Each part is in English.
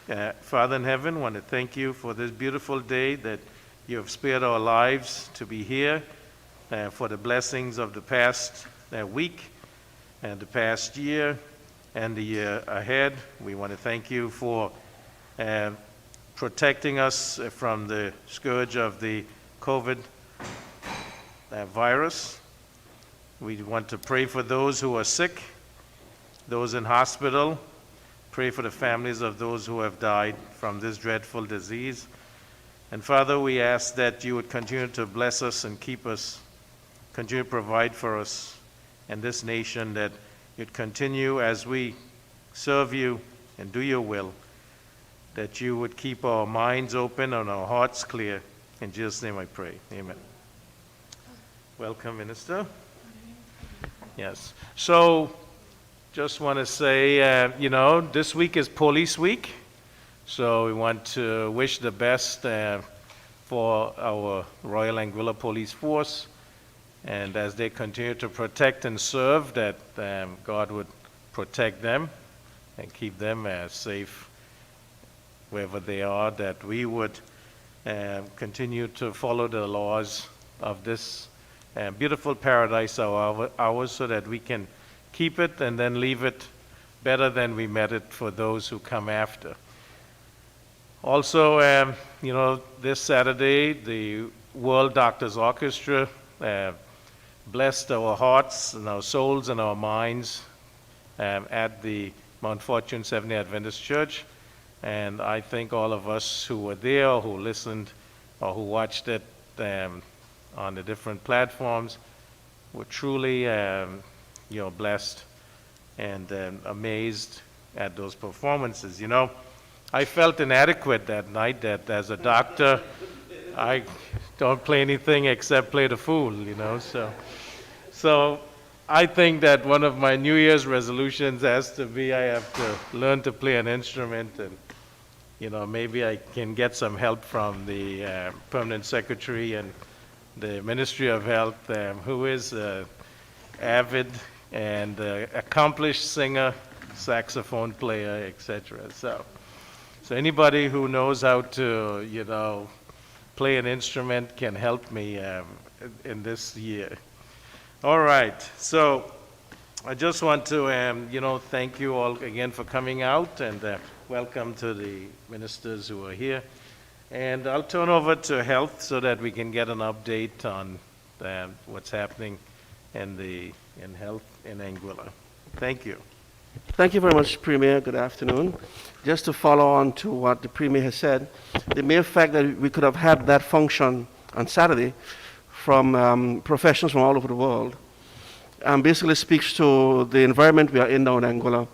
Father in heaven, want to thank you for this beautiful day that you have spared our lives to be here, for the blessings of the past week and the past year and the year ahead. We want to thank you for protecting us from the scourge of the COVID virus. We want to pray for those who are sick, those in hospital. Pray for the families of those who have died from this dreadful disease. And Father, we ask that you would continue to bless us and keep us, continue to provide for us and this nation, that you'd continue as we serve you and do your will, that you would keep our minds open and our hearts clear. In Jesus' name I pray. Amen. Welcome, Minister. Yes. So, just want to say, this week is Police Week, so we want to wish the best for our Royal Anguilla Police Force, and as they continue to protect and serve, that God would protect them and keep them safe wherever they are, that we would continue to follow the laws of this beautiful paradise ours, so that we can keep it and then leave it better than we met it for those who come after. Also, this Saturday, the World Doctors Orchestra blessed our hearts and our souls and our minds at the Mount Fortune Seventh-day Adventist Church. And I think all of us who were there, or who listened, or who watched it on the different platforms were truly blessed and amazed at those performances. I felt inadequate that night, that as a doctor, I don't play anything except play the fool, So I think that one of my New Year's resolutions has to be I have to learn to play an instrument, and maybe I can get some help from the permanent secretary and the Ministry of Health, who is avid and accomplished singer, saxophone player, etc. So anybody who knows how to, play an instrument can help me in this year. All right. So I just want to, thank you all again for coming out, and welcome to the ministers who are here. And I'll turn over to health so that we can get an update on what's happening in health in Anguilla. Thank you. Thank you very much, Premier. Good afternoon. Just to follow on to what the Premier has said, the mere fact that we could have had that function on Saturday from professionals from all over the world basically speaks to the environment we are in now in Anguilla,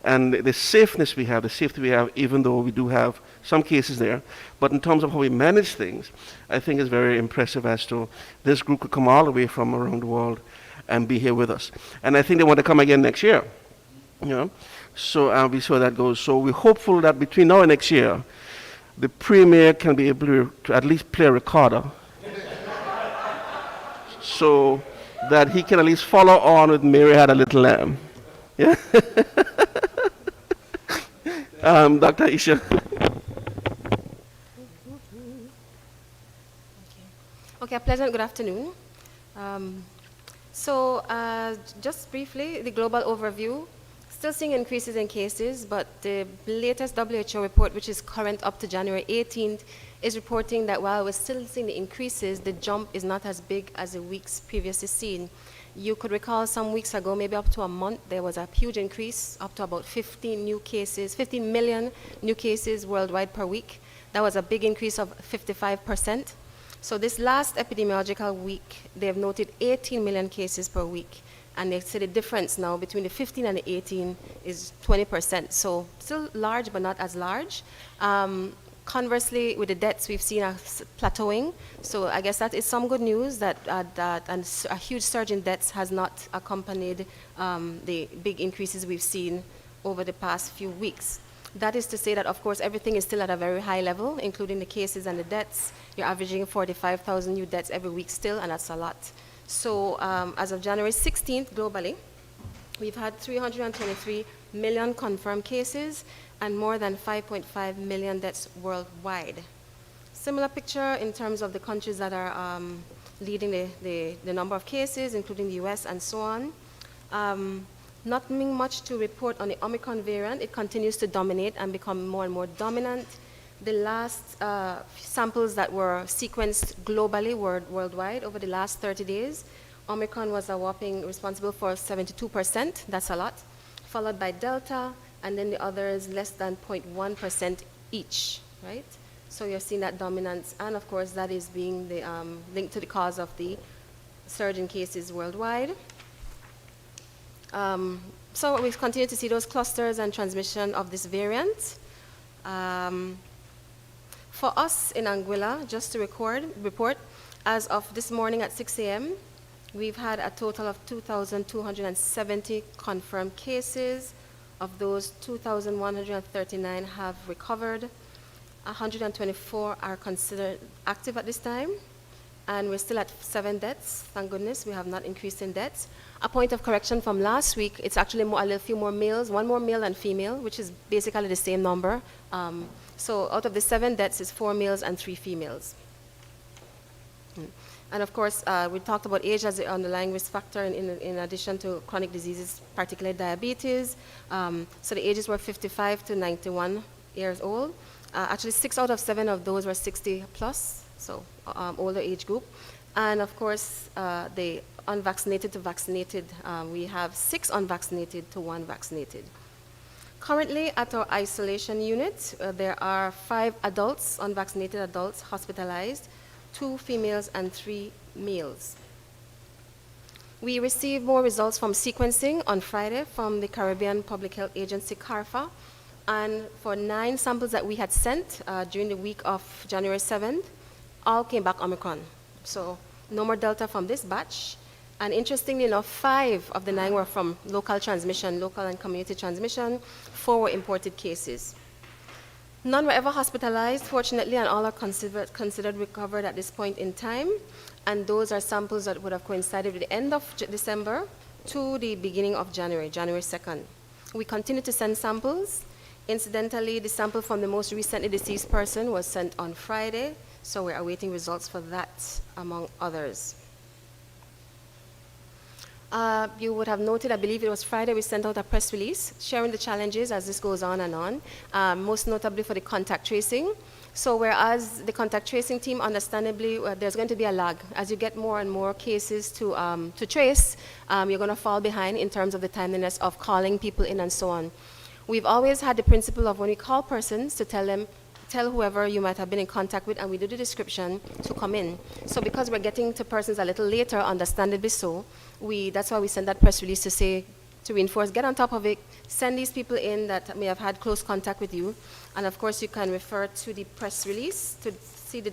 and the safeness we have, the safety we have, even though we do have some cases there. But in terms of how we manage things, I think it's very impressive as to this group could come all the way from around the world and be here with us. And I think they want to come again next year. So we see how that goes. So we're hopeful that between now and next year, the Premier can be able to at least play a recorder so that he can at least follow on with Mary Had a Little Lamb. Yeah? Dr. Isha. Okay, a pleasant good afternoon. Just briefly, the global overview. Still seeing increases in cases, but the latest WHO report, which is current up to January 18th, is reporting that while we're still seeing the increases, the jump is not as big as the weeks previously seen. You could recall some weeks ago, maybe up to a month, there was a huge increase, up to about 15 million new cases worldwide per week. That was a big increase of 55%. So this last epidemiological week, they have noted 18 million cases per week. And they say the difference now between the 15 and the 18 is 20%. So still large, but not as large. Conversely, with the deaths, we've seen a plateauing. So I guess that is some good news that and a huge surge in deaths has not accompanied the big increases we've seen over the past few weeks. That is to say that, of course, everything is still at a very high level, including the cases and the deaths. You're averaging 45,000 new deaths every week still, and that's a lot. So as of January 16th, globally, we've had 323 million confirmed cases and more than 5.5 million deaths worldwide. Similar picture in terms of the countries that are leading the number of cases, including the US and so on. Nothing much to report on the Omicron variant. It continues to dominate and become more and more dominant. The last samples that were sequenced globally, worldwide, over the last 30 days, Omicron was a whopping responsible for 72%, that's a lot, followed by Delta, and then the others less than 0.1% each, right? So you're seeing that dominance, and of course that is being linked to the cause of the surge in cases worldwide. So we continue to see those clusters and transmission of this variant. For us in Anguilla, just to report, as of this morning at 6 a.m., we've had a total of 2,270 confirmed cases. Of those, 2,139 have recovered. 124 are considered active at this time. And we're still at 7 deaths. Thank goodness we have not increased in deaths. A point of correction from last week, it's actually a little few more males, one more male and female, which is basically the same number. So out of the 7 deaths, it's 4 males and 3 females. And of course, we talked about age as the underlying risk factor in addition to chronic diseases, particularly diabetes. So the ages were 55 to 91 years old. Actually, 6 out of 7 of those were 60 plus, so older age group. And of course, the unvaccinated to vaccinated, we have 6 unvaccinated to 1 vaccinated. Currently, at our isolation unit, there are 5 adults, unvaccinated adults, hospitalized, 2 females and 3 males. We received more results from sequencing on Friday from the Caribbean Public Health Agency, CARPHA, and for 9 samples that we had sent during the week of January 7th, all came back Omicron. So no more Delta from this batch. And interestingly enough, 5 of the 9 were from local transmission, local and community transmission. 4 were imported cases. None were ever hospitalized, fortunately, and all are considered recovered at this point in time. And those are samples that would have coincided with the end of December to the beginning of January, January 2nd. We continue to send samples. Incidentally, the sample from the most recently deceased person was sent on Friday, so we're awaiting results for that, among others. You would have noted, I believe it was Friday, we sent out a press release sharing the challenges as this goes on and on, most notably for the contact tracing. So whereas the contact tracing team, understandably, there's going to be a lag. As you get more and more cases to trace, you're going to fall behind in terms of the timeliness of calling people in and so on. We've always had the principle of when we call persons to tell whoever you might have been in contact with, and we do the description to come in. So because we're getting to persons a little later, understandably so, that's why we send that press release to say, to reinforce, get on top of it, send these people in that may have had close contact with you. And of course, you can refer to the press release to see the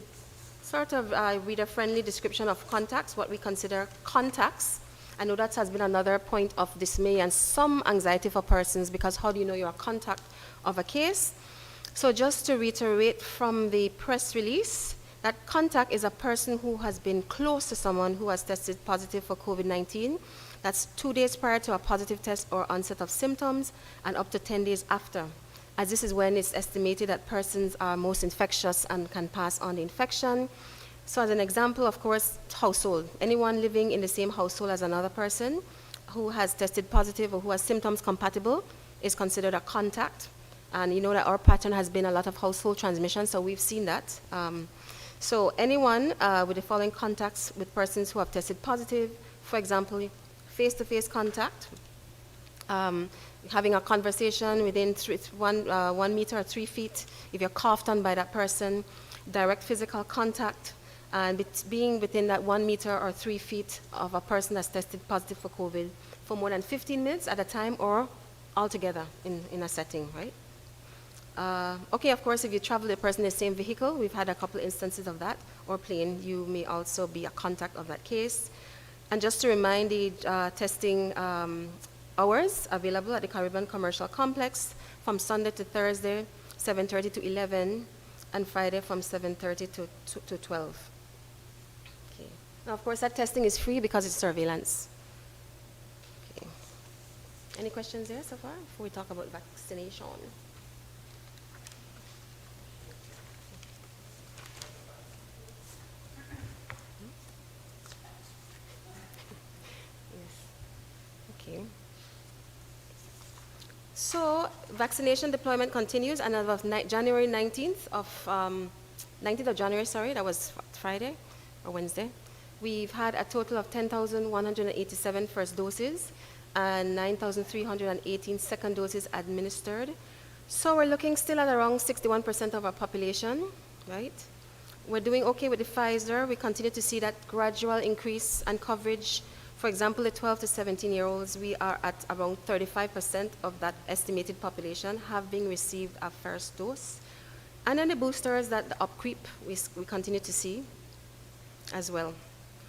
sort of reader-friendly description of contacts, what we consider contacts. I know that has been another point of dismay and some anxiety for persons, because how do you know you're a contact of a case? So just to reiterate from the press release, that contact is a person who has been close to someone who has tested positive for COVID-19. That's 2 days prior to a positive test or onset of symptoms, and up to 10 days after, as this is when it's estimated that persons are most infectious and can pass on the infection. So as an example, of course, household. Anyone living in the same household as another person who has tested positive or who has symptoms compatible is considered a contact. And you know that our pattern has been a lot of household transmission, so we've seen that. So anyone with the following contacts with persons who have tested positive, for example, face-to-face contact, having a conversation within 1 meter or 3 feet, if you're coughed on by that person, direct physical contact, and being within that 1 meter or 3 feet of a person that's tested positive for COVID for more than 15 minutes at a time or altogether in a setting, right? Okay, of course, if you travel with a person in the same vehicle, we've had a couple instances of that, or plane, you may also be a contact of that case. And just to remind the testing hours available at the Caribbean Commercial Complex from Sunday to Thursday, 7:30 to 11, and Friday from 7:30 to 12. Okay. Now, of course, that testing is free because it's surveillance. Okay. Any questions there so far before we talk about vaccination? Yes. Okay. So vaccination deployment continues, and as of January 19th of 19th of January, sorry, that was Friday or Wednesday, we've had a total of 10,187 first doses and 9,318 second doses administered. So we're looking still at around 61% of our population, right? We're doing okay with the Pfizer. We continue to see that gradual increase and coverage. For example, the 12 to 17-year-olds, we are at around 35% of that estimated population having received a first dose. And then the boosters, that the upcreep, we continue to see as well.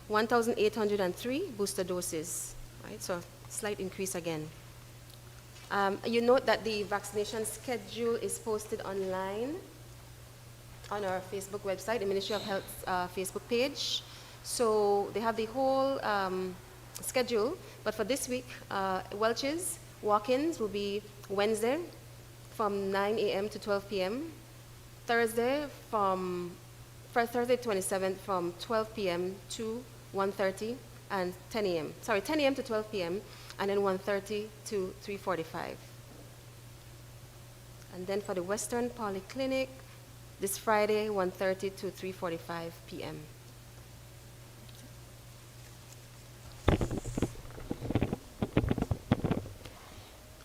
1,803 booster doses, right? So slight increase again. You note that the vaccination schedule is posted online on our Facebook website, the Ministry of Health's Facebook page. So they have the whole schedule, but for this week, Welch's walk-ins will be Wednesday from 9 a.m. to 12 p.m., Thursday 27th from 12 p.m. to 1:30 and 10 a.m. Sorry, 10 a.m. to 12 p.m. and then 1:30 to 3:45. And then for the Western Polyclinic, this Friday, 1:30 to 3:45 p.m.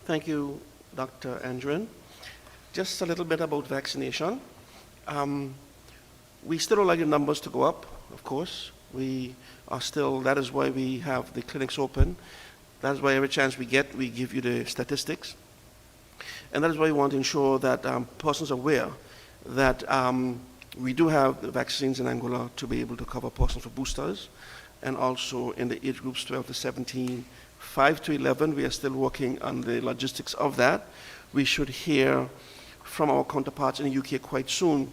Thank you, Dr. Andren. Just a little bit about vaccination. We still would like the numbers to go up, of course. We are still, that is why we have the clinics open. That is why every chance we get, we give you the statistics. And that is why we want to ensure that persons are aware that we do have the vaccines in Anguilla to be able to cover persons for boosters, and also in the age groups 12 to 17, 5 to 11, we are still working on the logistics of that. We should hear from our counterparts in the UK quite soon.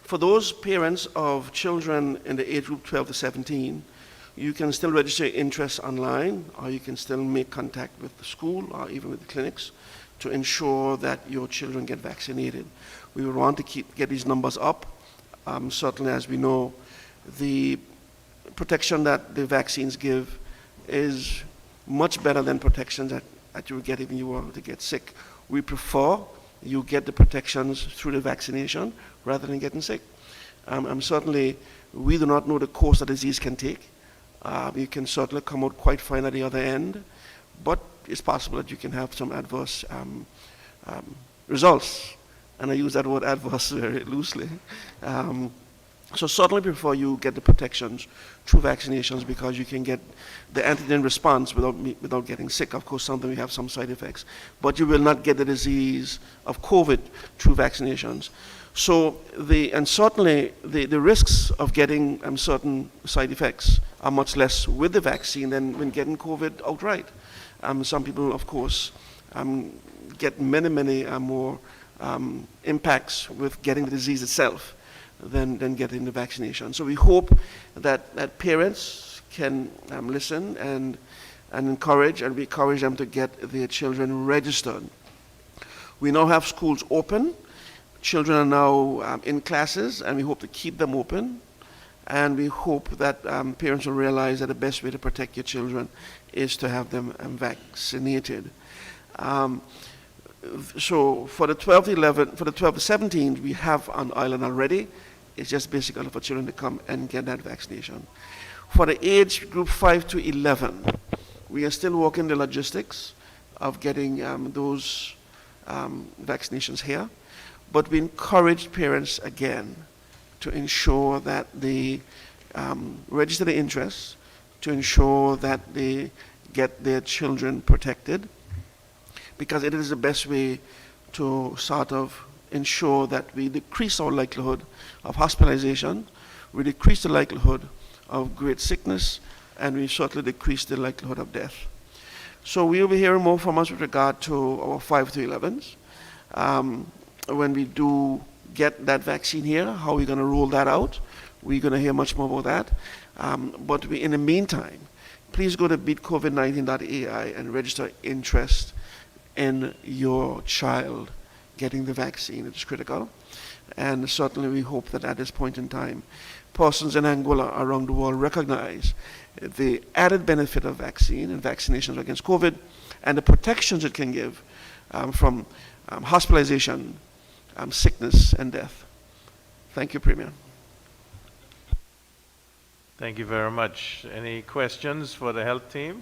For those parents of children in the age group 12 to 17, you can still register interest online, or you can still make contact with the school or even with the clinics to ensure that your children get vaccinated. We would want to get these numbers up. Certainly, as we know, the protection that the vaccines give is much better than protections that you would get if you were to get sick. We prefer you get the protections through the vaccination rather than getting sick. Certainly, we do not know the course the disease can take. You can certainly come out quite fine at the other end, but it's possible that you can have some adverse results. And I use that word adverse very loosely. So certainly before you get the protections through vaccinations, because you can get the antigen response without getting sick. Of course, sometimes we have some side effects, but you will not get the disease of COVID through vaccinations. So certainly the risks of getting certain side effects are much less with the vaccine than when getting COVID outright. Some people, of course, get many more impacts with getting the disease itself than getting the vaccination. So we hope that parents can listen and encourage, and we encourage them to get their children registered. We now have schools open. Children are now in classes, and we hope to keep them open. And we hope that parents will realize that the best way to protect your children is to have them vaccinated. So for the 12 to 17, we have on island already. It's just basically for children to come and get that vaccination. For the age group 5 to 11, we are still working the logistics of getting those vaccinations here. But we encourage parents again to ensure that they register their interest, to ensure that they get their children protected, because it is the best way to sort of ensure that we decrease our likelihood of hospitalization, we decrease the likelihood of great sickness, and we certainly decrease the likelihood of death. So we will be hearing more from us with regard to our 5 to 11s. When we do get that vaccine here, how we're going to roll that out, we're going to hear much more about that. But in the meantime, please go to beatcovid19.ai and register interest in your child getting the vaccine. It's critical. And certainly we hope that at this point in time, persons in Anguilla around the world recognize the added benefit of vaccine and vaccinations against COVID and the protections it can give from hospitalization, sickness, and death. Thank you, Premier. Thank you very much. Any questions for the health team?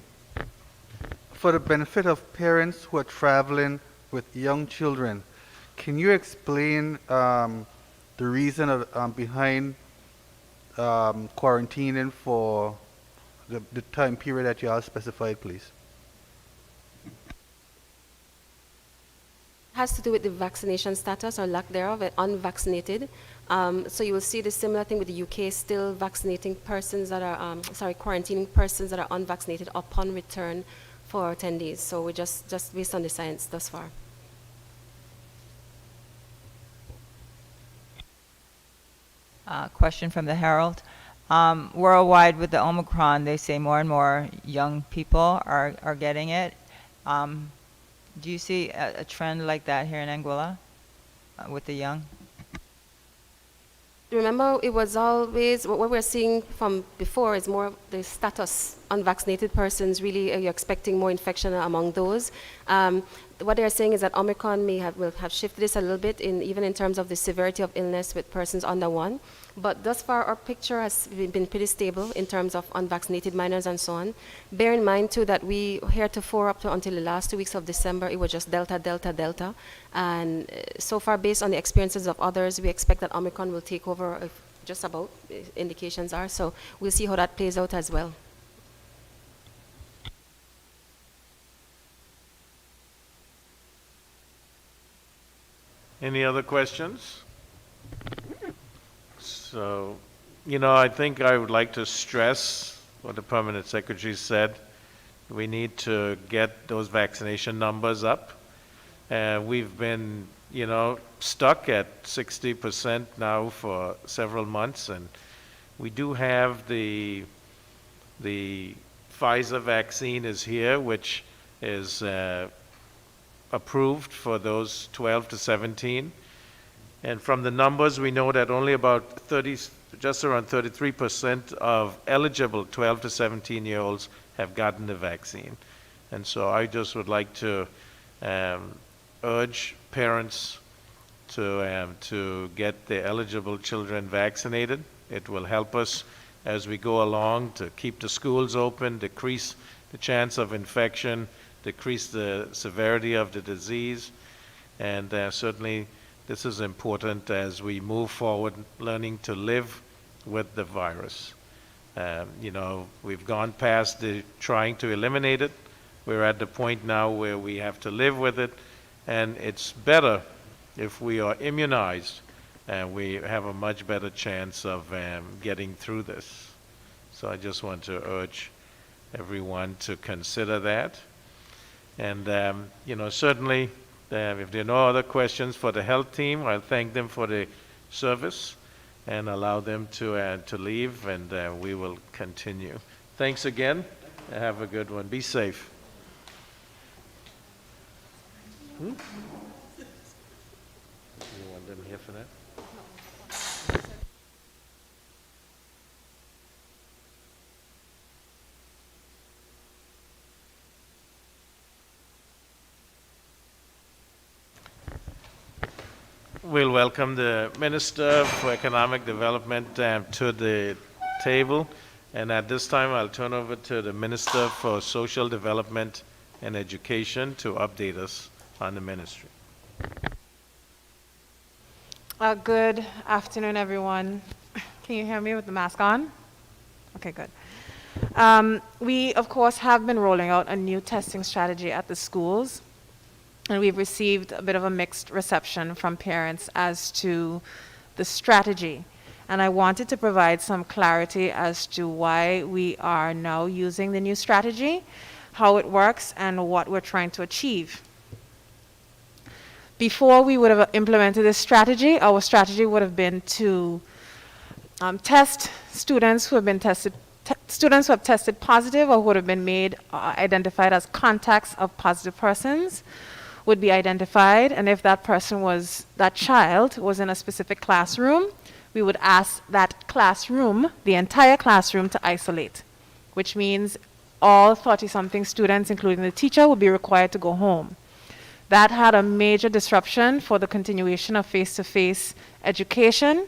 For the benefit of parents who are traveling with young children, can you explain the reason behind quarantining for the time period that you all specified, please? Has to do with the vaccination status or lack thereof, unvaccinated. So you will see the similar thing with the UK, still vaccinating persons that are, quarantining persons that are unvaccinated upon return for 10 days. So we're just based on the science thus far. Question from the Herald. Worldwide with the Omicron, they say more and more young people are getting it. Do you see a trend like that here in Anguilla with the young? Remember, it was always, what we're seeing from before is more the status. Unvaccinated persons, really, you're expecting more infection among those. What they're saying is that Omicron will have shifted this a little bit, even in terms of the severity of illness with persons under 1. But thus far, our picture has been pretty stable in terms of unvaccinated minors and so on. Bear in mind, too, that we heretofore up to until the last 2 weeks of December, it was just Delta, Delta, Delta. And so far, based on the experiences of others, we expect that Omicron will take over, if just about indications are. So we'll see how that plays out as well. Any other questions? So, I think I would like to stress what the Permanent Secretary said. We need to get those vaccination numbers up. We've been, stuck at 60% now for several months, and we do have the Pfizer vaccine is here, which is approved for those 12 to 17. And from the numbers, we know that only about just around 33% of eligible 12 to 17-year-olds have gotten the vaccine. And so I just would like to urge parents to get the eligible children vaccinated. It will help us as we go along to keep the schools open, decrease the chance of infection, decrease the severity of the disease, and certainly this is important as we move forward, learning to live with the virus. We've gone past the trying to eliminate it. We're at the point now where we have to live with it, and it's better if we are immunized, and we have a much better chance of getting through this. So I just want to urge everyone to consider that. And, certainly, if there are no other questions for the health team, I'll thank them for the service and allow them to leave, and we will continue. Thanks again. Have a good one. Be safe. You want them here for that? We'll welcome the Minister for Economic Development to the table. And at this time, I'll turn over to the Minister for Social Development and Education to update us on the ministry. Good afternoon, everyone. Can you hear me with the mask on? Okay, good. We, of course, have been rolling out a new testing strategy at the schools. And we've received a bit of a mixed reception from parents as to the strategy. And I wanted to provide some clarity as to why we are now using the new strategy, how it works, and what we're trying to achieve. Before we would have implemented this strategy, our strategy would have been to test students who have been tested students who have tested positive or who would have been made identified as contacts of positive persons would be identified, and if that child was in a specific classroom, we would ask that classroom, the entire classroom, to isolate, which means all 30-something students, including the teacher, would be required to go home. That had a major disruption for the continuation of face-to-face education,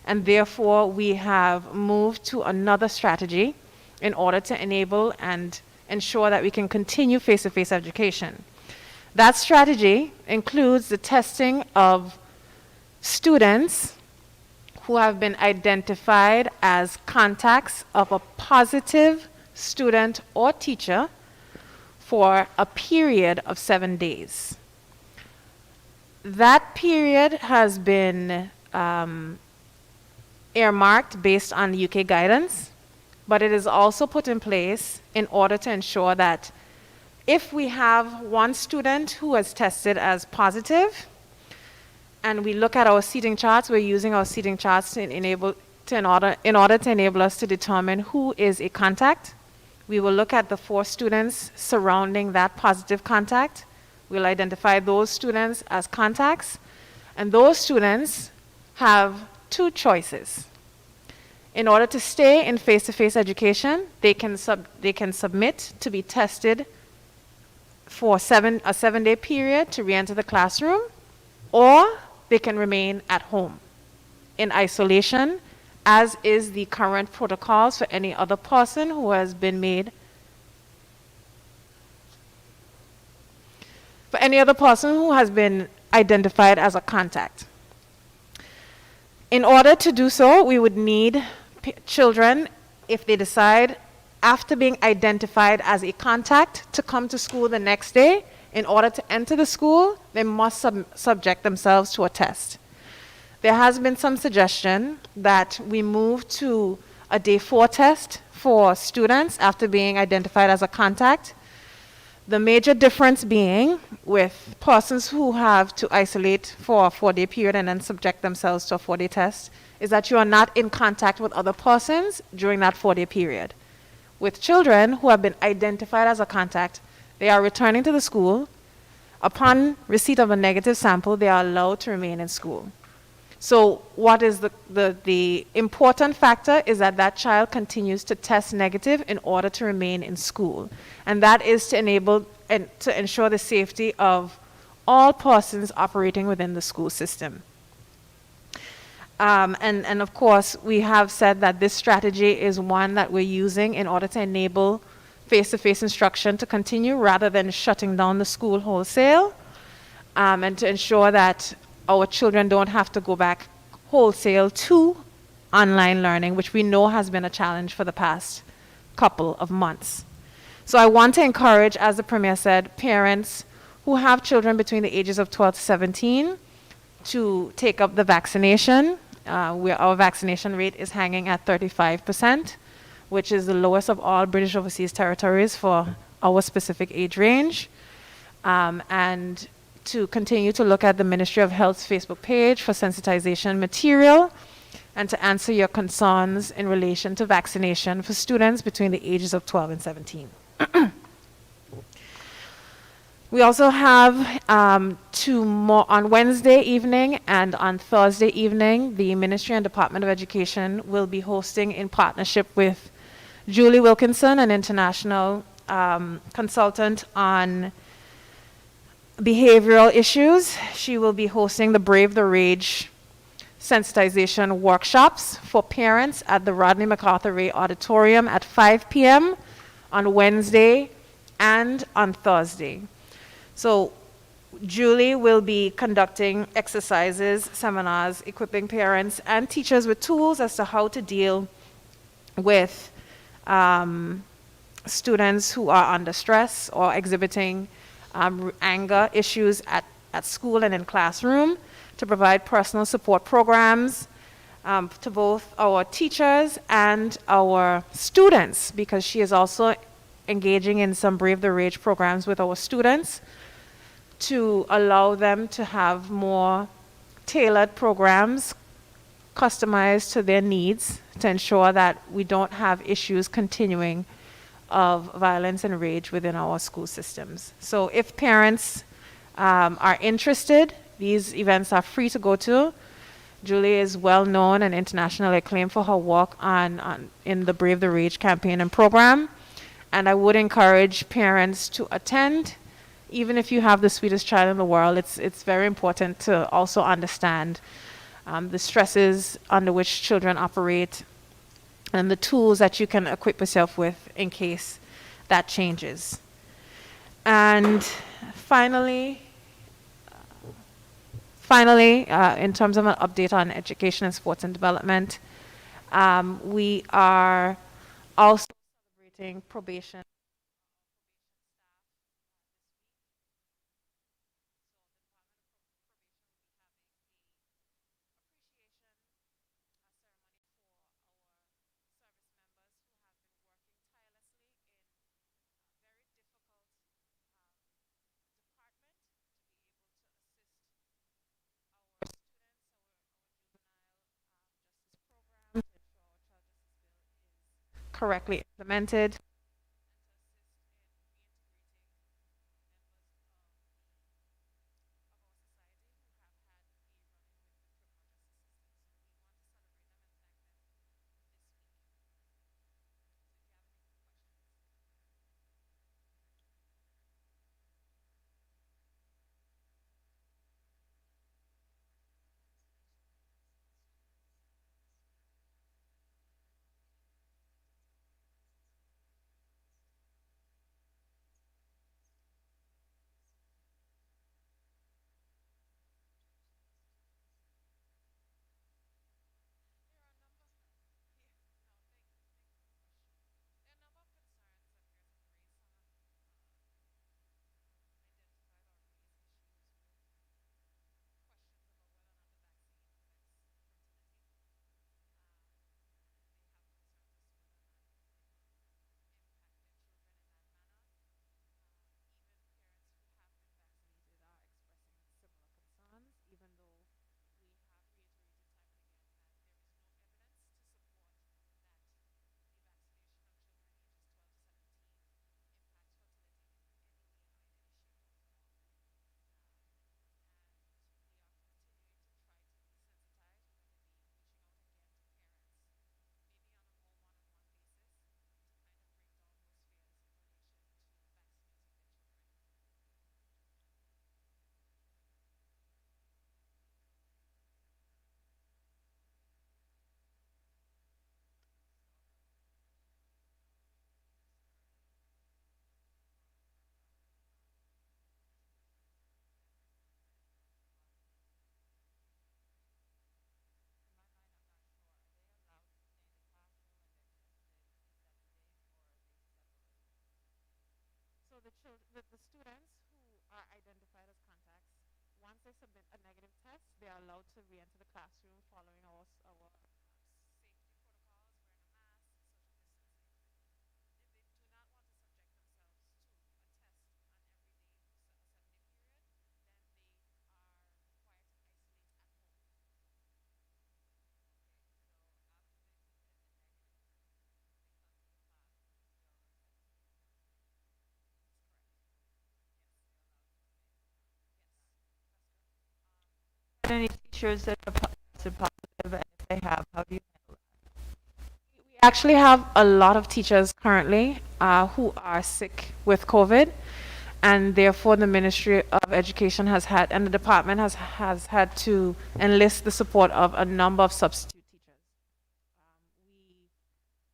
and therefore we have moved to another strategy in order to enable and ensure that we can continue face-to-face education. That strategy includes the testing of students who have been identified as contacts of a positive student or teacher for a period of 7 days. That period has been earmarked based on the UK guidance, but it is also put in place in order to ensure that if we have one student who has tested as positive, and we look at our seating charts, we're using our seating charts in order to enable us to determine who is a contact. We will look at the 4 students surrounding that positive contact. We'll identify those students as contacts, and those students have 2 choices. In order to stay in face-to-face education, they can submit to be tested for a 7-day period to re-enter the classroom, or they can remain at home in isolation, as is the current protocols for any other person who has been made identified as a contact. In order to do so, we would need children, if they decide after being identified as a contact, to come to school the next day. In order to enter the school, they must subject themselves to a test. There has been some suggestion that we move to a day 4 test for students after being identified as a contact. The major difference being with persons who have to isolate for a 4-day period and then subject themselves to a 4-day test is that you are not in contact with other persons during that 4-day period. With children who have been identified as a contact, they are returning to the school. Upon receipt of a negative sample, they are allowed to remain in school. So what is the important factor is that that child continues to test negative in order to remain in school. And that is to enable and to ensure the safety of all persons operating within the school system. And of course, we have said that this strategy is one that we're using in order to enable face-to-face instruction to continue rather than shutting down the school wholesale, and to ensure that our children don't have to go back wholesale to online learning, which we know has been a challenge for the past couple of months. So I want to encourage, as the Premier said, parents who have children between the ages of 12 to 17 to take up the vaccination, where our vaccination rate is hanging at 35%, which is the lowest of all British Overseas Territories for our specific age range, and to continue to look at the Ministry of Health's Facebook page for sensitization material, and to answer your concerns in relation to vaccination for students between the ages of 12 and 17. We also have on Wednesday evening and on Thursday evening, the Ministry and Department of Education will be hosting, in partnership with Julie Wilkinson, an international consultant on behavioral issues. She will be hosting the Brave the Rage sensitization workshops for parents at the Rodney MacArthur Ray Auditorium at 5 p.m. on Wednesday and on Thursday. So Julie will be conducting exercises, seminars, equipping parents and teachers with tools as to how to deal with students who are under stress or exhibiting anger issues at school and in classroom, to provide personal support programs to both our teachers and our students, because she is also engaging in some Brave the Rage programs with our students to allow them to have more tailored programs customized to their needs to ensure that we don't have issues continuing of violence and rage within our school systems. So if parents are interested, these events are free to go to. Julie is well known and internationally acclaimed for her work in the Brave the Rage campaign and program. And I would encourage parents to attend. Even if you have the sweetest child in the world, it's very important to also understand the stresses under which children operate and the tools that you can equip yourself with in case that changes. And finally, in terms of an update on education and sports and development, we are also celebrating probation. Correctly implemented. So the students who are identified as contacts, once they submit a negative test, they are allowed to re-enter the classroom following our Any teachers that are tested positive, and if they have, how do you handle We actually have a lot of teachers currently who are sick with COVID, and therefore the Ministry of Education has had, and the department has had to enlist the support of a number of substitute teachers.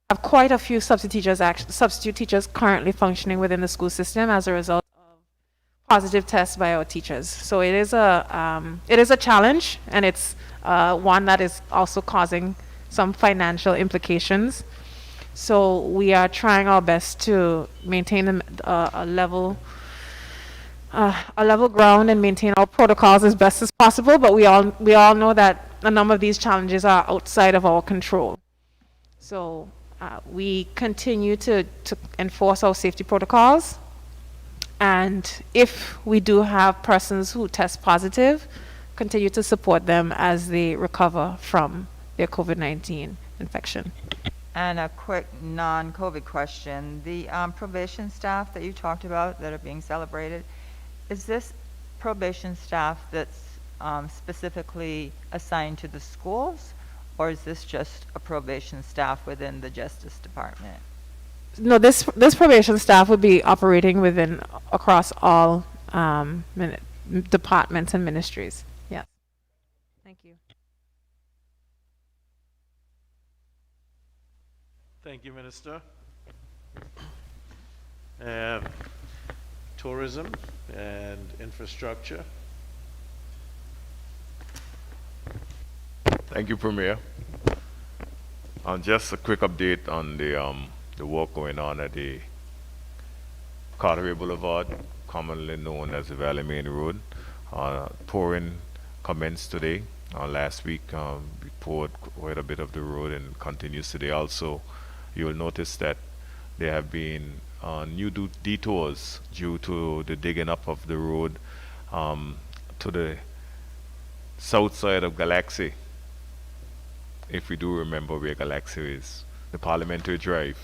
We have quite a few substitute teachers currently functioning within the school system as a result of positive tests by our teachers. So it is a challenge, and it's one that is also causing some financial implications. So we are trying our best to maintain a level ground and maintain our protocols as best as possible. But we all know that a number of these challenges are outside of our control. So we continue to enforce our safety protocols. And if we do have persons who test positive, continue to support them as they recover from their COVID-19 infection. And a quick non-COVID question. The probation staff that you talked about that are being celebrated, is this probation staff that's specifically assigned to the schools, or is this just a probation staff within the Justice Department? No, this probation staff would be operating across all departments and ministries. Yes. Thank you. Thank you, Minister. Tourism and infrastructure. Thank you, Premier. Just a quick update on the work going on at the Carteret Boulevard, commonly known as the Valley Main Road. Touring commenced today. Last week, we poured quite a bit of the road and continues today. Also, you will notice that there have been new detours due to the digging up of the road to the south side of Galaxy. If we do remember where Galaxy is, the Parliamentary Drive.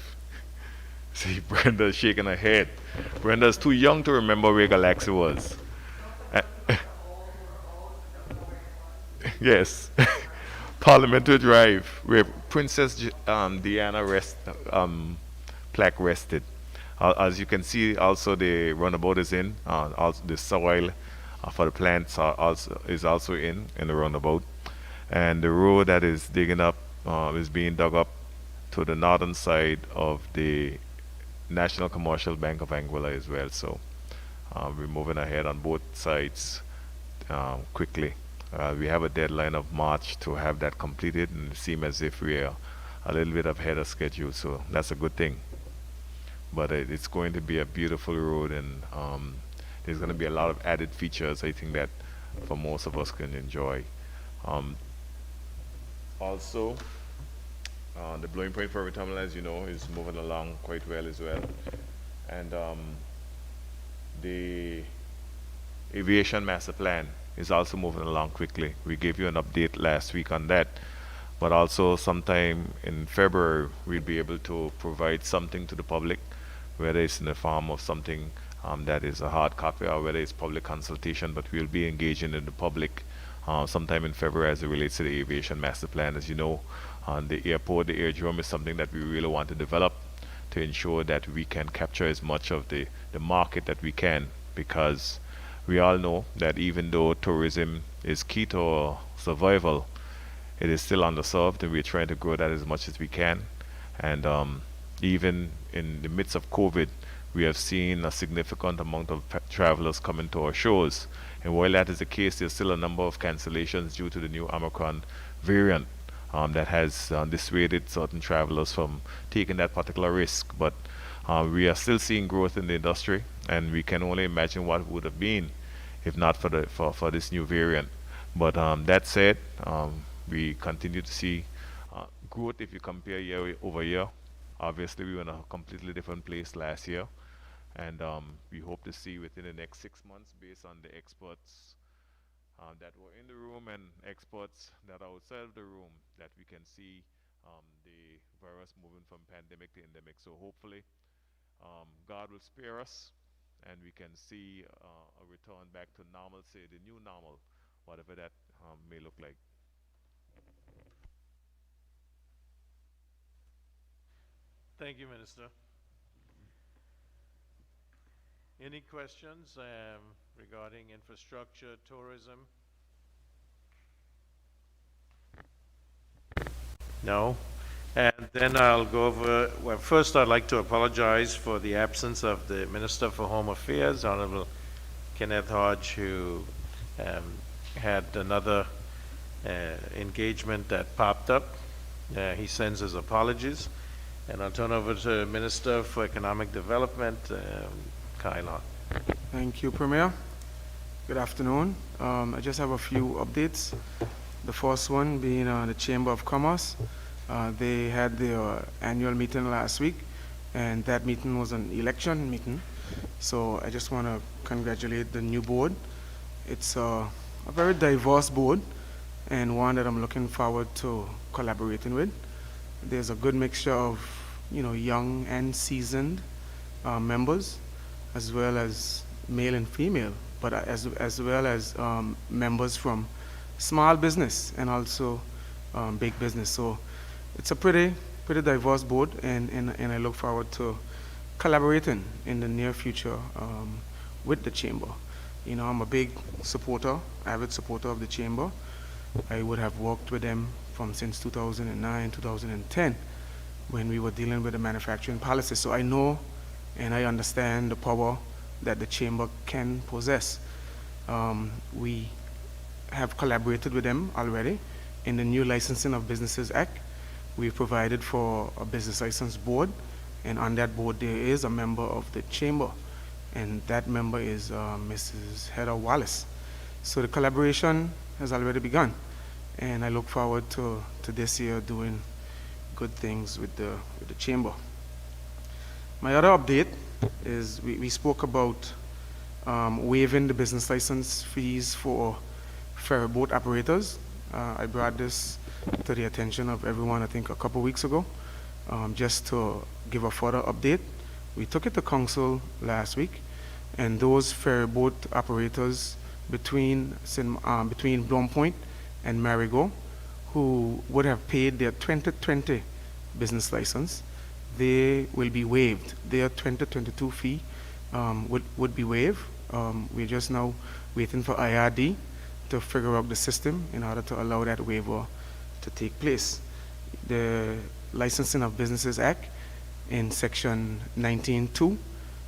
See, Brenda's shaking her head. Brenda's too young to remember where Galaxy was. Yes. Parliamentary Drive, where Princess Diana plaque rested. As you can see, also the runabout is in. Also the soil for the plants is also in the runabout. And the road that is digging up is being dug up to the northern side of the National Commercial Bank of Anguilla as well. So we're moving ahead on both sides quickly. We have a deadline of March to have that completed, and it seems as if we are a little bit ahead of schedule, so that's a good thing. But it's going to be a beautiful road, and there's going to be a lot of added features, I think, that for most of us can enjoy. Also, the Blowing Point Ferry Terminal, as you know, is moving along quite well as well. And the Aviation Master Plan is also moving along quickly. We gave you an update last week on that. But also sometime in February, we'll be able to provide something to the public, whether it's in the form of something that is a hard copy or whether it's public consultation, but we'll be engaging in the public sometime in February as it relates to the Aviation Master Plan. As you know, the airport, the airdrome is something that we really want to develop to ensure that we can capture as much of the market that we can, because we all know that even though tourism is key to our survival, it is still underserved, and we're trying to grow that as much as we can. And even in the midst of COVID, we have seen a significant amount of travelers coming to our shows. And while that is the case, there's still a number of cancellations due to the new Omicron variant that has dissuaded certain travelers from taking that particular risk. But we are still seeing growth in the industry, and we can only imagine what it would have been if not for this new variant. But that said, we continue to see growth if you compare year over year. Obviously, we were in a completely different place last year, and we hope to see within the next 6 months, based on the experts that were in the room and experts that are outside of the room, that we can see the virus moving from pandemic to endemic. So hopefully, God will spare us, and we can see a return back to normalcy, the new normal, whatever that may look like. Thank you, Minister. Any questions regarding infrastructure, tourism? No? And then I'll go over, well, first I'd like to apologize for the absence of the Minister for Home Affairs, Honorable Kenneth Hodge, who had another engagement that popped up. He sends his apologies. And I'll turn over to Minister for Economic Development, Kyle. Thank you, Premier. Good afternoon. I just have a few updates. The first one being the Chamber of Commerce. They had their annual meeting last week, and that meeting was an election meeting. So I just want to congratulate the new board. It's a very diverse board, and one that I'm looking forward to collaborating with. There's a good mixture of, young and seasoned members, as well as male and female, but as well as members from small business and also big business. So it's a pretty diverse board, and I look forward to collaborating in the near future with the chamber. I'm a big supporter, avid supporter of the chamber. I would have worked with them since 2009, 2010, when we were dealing with the manufacturing policy. So I know and I understand the power that the chamber can possess. We have collaborated with them already in the new Licensing of Businesses Act. We provided for a business license board, and on that board there is a member of the chamber, and that member is Mrs. Heather Wallace. So the collaboration has already begun, and I look forward to this year doing good things with the chamber. My other update is we spoke about waiving the business license fees for ferry boat operators. I brought this to the attention of everyone, I think, a couple weeks ago, just to give a further update. We took it to council last week, and those ferry boat operators between Blom Point and Marigot, who would have paid their 2020 business license, they will be waived. Their 2022 fee would be waived. We're just now waiting for IRD to figure out the system in order to allow that waiver to take place. The Licensing of Businesses Act, in section 19.2,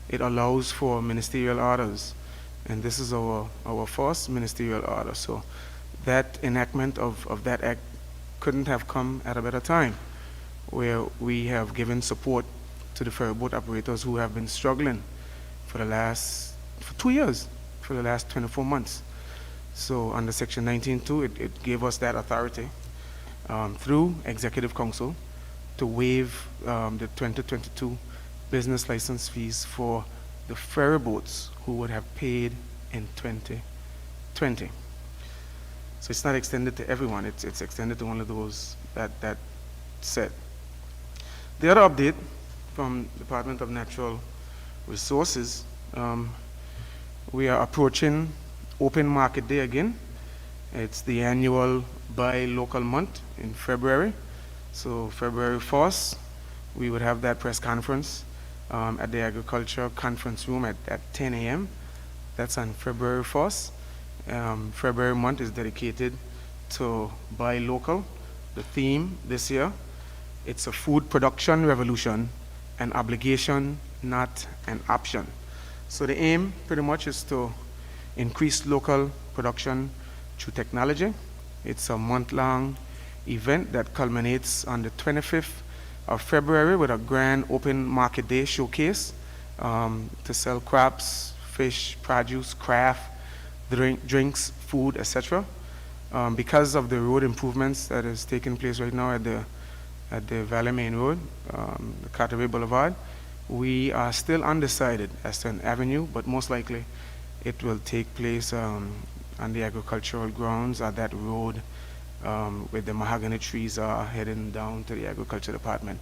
it allows for ministerial orders, and this is our first ministerial order. So that enactment of that act couldn't have come at a better time, where we have given support to the ferry boat operators who have been struggling for 2 years, for the last 24 months. So under section 19.2, it gave us that authority through Executive Council to waive the 2022 business license fees for the ferry boats who would have paid in 2020. So it's not extended to everyone, it's extended to only those that said. The other update from Department of Natural Resources, we are approaching Open Market Day again. It's the annual Buy Local month in February. So February 1st, we would have that press conference at the Agriculture Conference Room at 10 a.m. That's on February 1st. February month is dedicated to Buy Local. The theme this year, it's a food production revolution, an obligation, not an option. So the aim pretty much is to increase local production through technology. It's a month-long event that culminates on the 25th of February with a grand open market day showcase to sell crops, fish, produce, craft, drinks, food, etc. Because of the road improvements that is taking place right now at the Valley Main Road, the Carteret Boulevard, we are still undecided as to an avenue, but most likely it will take place on the agricultural grounds at that road where the mahogany trees are heading down to the agriculture department.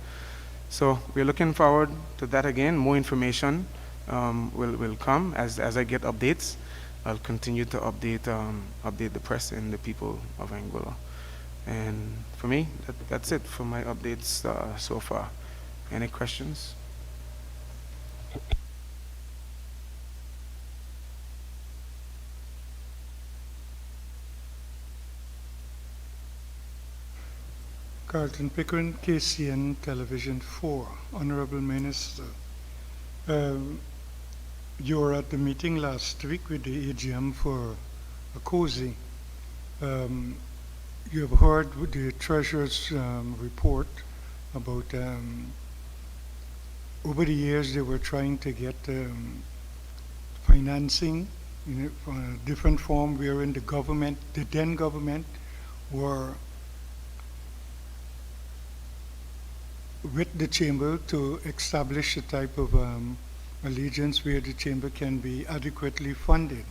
So we're looking forward to that again. More information will come as I get updates. I'll continue to update the press and the people of Anguilla. And for me, that's it for my updates so far. Any questions? Carlton Pickering, KCN Television 4. Honorable Minister, you were at the meeting last week with the AGM for a COSI. You have heard the Treasurer's report about over the years they were trying to get financing in a different form, wherein the then government, were with the chamber to establish a type of allegiance where the chamber can be adequately funded,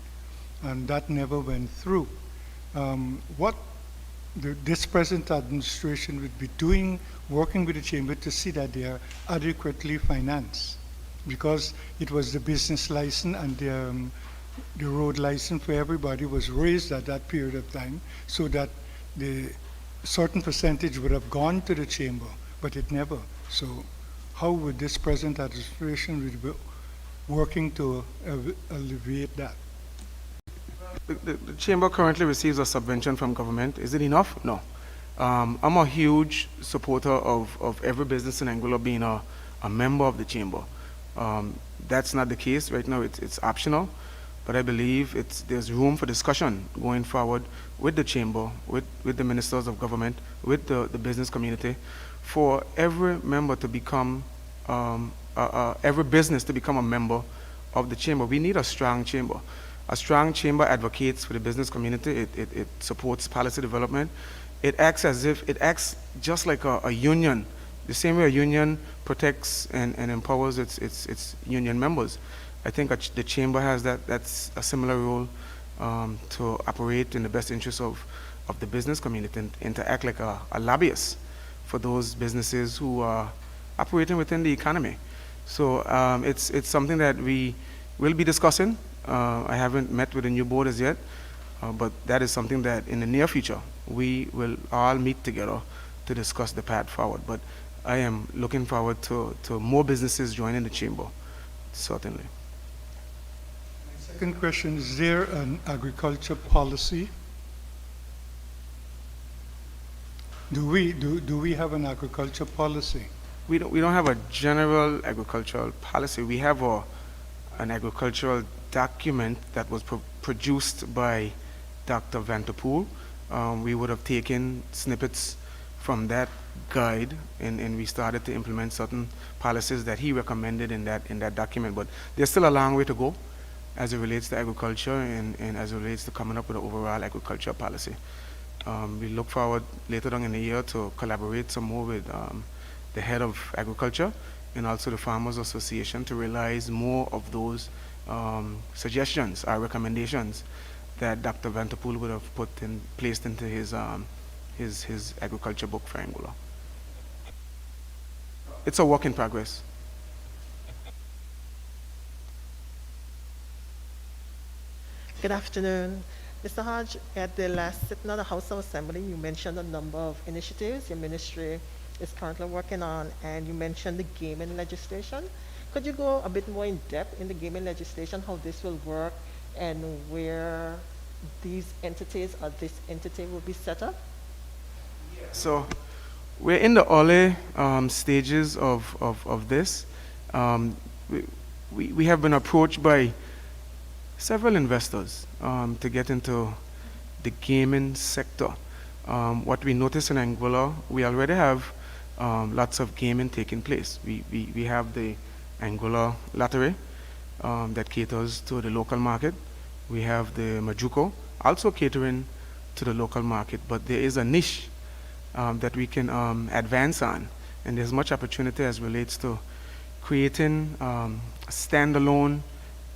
and that never went through. What this present administration would be working with the chamber to see that they are adequately financed, because it was the business license and the road license for everybody was raised at that period of time, so that the certain percentage would have gone to the chamber, but it never. So how would this present administration be working to alleviate that? The chamber currently receives a subvention from government. Is it enough? No. I'm a huge supporter of every business in Anguilla being a member of the chamber. That's not the case right now. It's optional, but I believe there's room for discussion going forward with the chamber, with the ministers of government, with the business community, for every member to become every business to become a member of the chamber. We need a strong chamber. A strong chamber advocates for the business community. It supports policy development. It acts just like a union, the same way a union protects and empowers its union members. I think the chamber has that's a similar role to operate in the best interest of the business community and to act like a lobbyist for those businesses who are operating within the economy. So it's something that we will be discussing. I haven't met with the new board as yet, but that is something that in the near future we will all meet together to discuss the path forward. But I am looking forward to more businesses joining the chamber, certainly. Second question, is there an agriculture policy? Do we have an agriculture policy? We don't have a general agricultural policy. We have an agricultural document that was produced by Dr. Vanterpool. We would have taken snippets from that guide and we started to implement certain policies that he recommended in that document. But there's still a long way to go as it relates to agriculture and as it relates to coming up with an overall agriculture policy. We look forward later on in the year to collaborate some more with the head of agriculture and also the Farmers Association to realize more of those suggestions or recommendations that Dr. Vanterpool would have placed into his agriculture book for Anguilla. It's a work in progress. Good afternoon. Mr. Hodge, at the last sitting of the House of Assembly, you mentioned a number of initiatives your ministry is currently working on, and you mentioned the gaming legislation. Could you go a bit more in depth in the gaming legislation, how this will work, and where these entities or this entity will be set up? So we're in the early stages of this. We have been approached by several investors to get into the gaming sector. What we notice in Anguilla, we already have lots of gaming taking place. We have the Anguilla Lottery that caters to the local market. We have the Majuco also catering to the local market, but there is a niche that we can advance on, and there's much opportunity as relates to creating standalone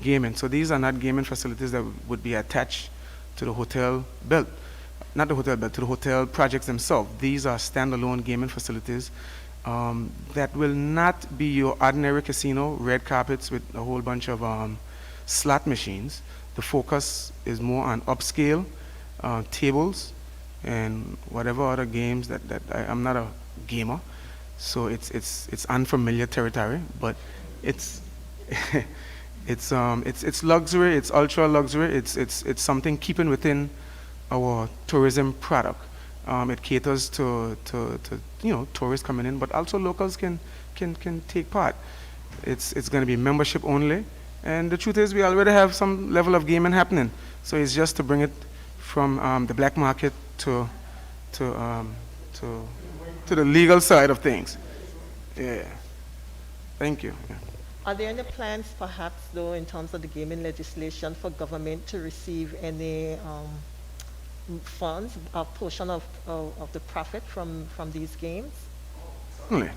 gaming. So these are not gaming facilities that would be attached to the hotel built, not the hotel built, to the hotel projects themselves. These are standalone gaming facilities that will not be your ordinary casino, red carpets with a whole bunch of slot machines. The focus is more on upscale tables and whatever other games that I'm not a gamer, so it's unfamiliar territory, but it's it's luxury, it's ultra luxury, it's something keeping within our tourism product. It caters to tourists coming in, but also locals can take part. It's going to be membership only, and the truth is we already have some level of gaming happening, so it's just to bring it from the black market to the legal side of things. Yeah. Thank you. Yeah. Are there any plans, perhaps, though, in terms of the gaming legislation for government to receive any funds, a portion of the profit from these games? Certainly.